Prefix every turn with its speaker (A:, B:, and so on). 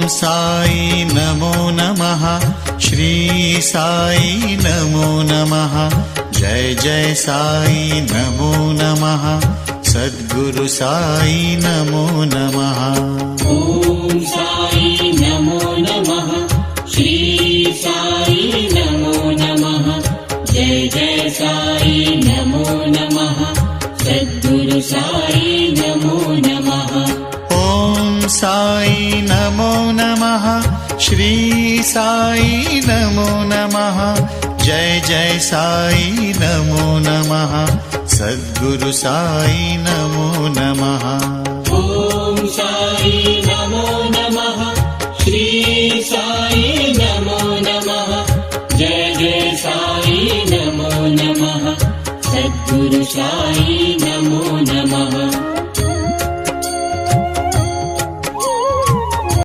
A: साई नमो नमः। श्री साई नमो नमः। जय जय साई नमो नमः। सद्गुरु साई नमो नमः।
B: ओम साई नमो नमः। श्री साई नमो नमः। जय जय साई नमो नमः। सद्गुरु साई नमो नमः।
A: ओम साई नमो नमः। श्री साई नमो नमः। जय जय साई नमो नमः। सद्गुरु साई नमो नमः।
B: ओम साई नमो नमः। श्री साई नमो नमः। जय जय साई नमो नमः। सद्गुरु साई नमो नमः।